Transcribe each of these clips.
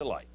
light.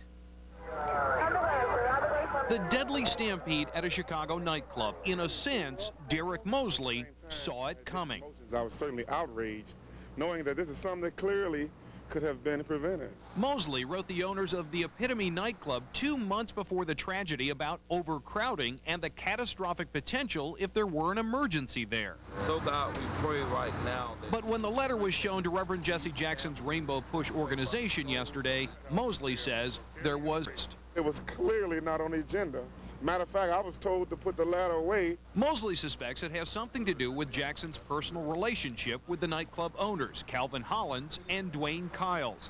The deadly stampede at a Chicago nightclub. In a sense, Derrick Mosley saw it coming. I was certainly outraged, knowing that this is something that clearly could have been prevented. Mosley wrote the owners of the Epitome nightclub 2 months before the tragedy about overcrowding and the catastrophic potential if there were an emergency there. So God, we pray right now. But when the letter was shown to Reverend Jesse Jackson's Rainbow Push organization yesterday, Mosley says there was. It was clearly not on the agenda. Matter of fact, I was told to put the letter away. Mosley suspects it has something to do with Jackson's personal relationship with the nightclub owners, Calvin Hollins and Dwayne Kiles.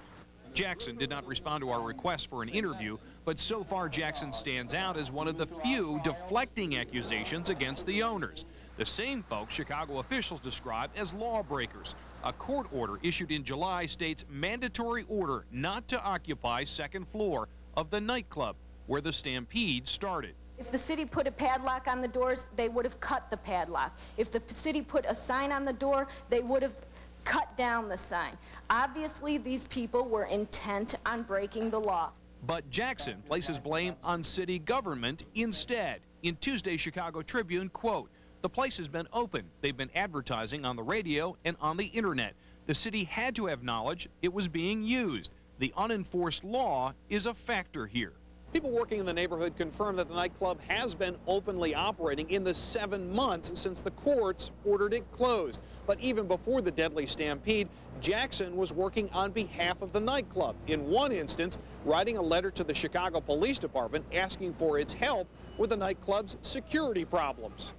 Jackson did not respond to our request for an interview, but so far Jackson stands out as one of the few deflecting accusations against the owners. The same folks Chicago officials describe as lawbreakers. A court order issued in July states mandatory order not to occupy second floor of the nightclub where the stampede started. If the city put a padlock on the doors, they would have cut the padlock. If the city put a sign on the door, they would have cut down the sign. Obviously, these people were intent on breaking the law. But Jackson places blame on city government instead. In Tuesday's Chicago Tribune, quote, "The place has been open. They've been advertising on the radio and on the internet. The city had to have knowledge it was being used. The unenforced law is a factor here." People working in the neighborhood confirm that the nightclub has been openly operating in the 7 months since the courts ordered it closed. But even before the deadly stampede, Jackson was working on behalf of the nightclub. In one instance, writing a letter to the Chicago Police Department asking for its help with the nightclub's security problems.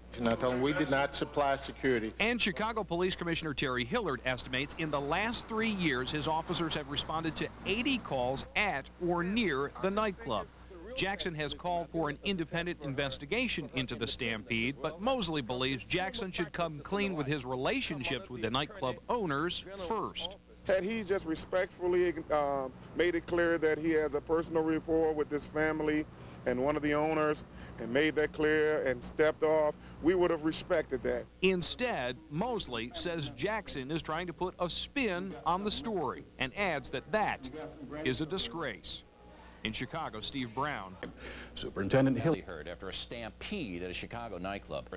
We did not supply security. And Chicago Police Commissioner Terry Hillard estimates in the last 3 years his officers have responded to 80 calls at or near the nightclub. Jackson has called for an independent investigation into the stampede, but Mosley believes Jackson should come clean with his relationships with the nightclub owners first. Had he just respectfully made it clear that he has a personal rapport with this family and one of the owners and made that clear and stepped off, we would have respected that. Instead, Mosley says Jackson is trying to put a spin on the story and adds that that is a disgrace. In Chicago, Steve Brown. Superintendent Hill heard after a stampede at a Chicago nightclub.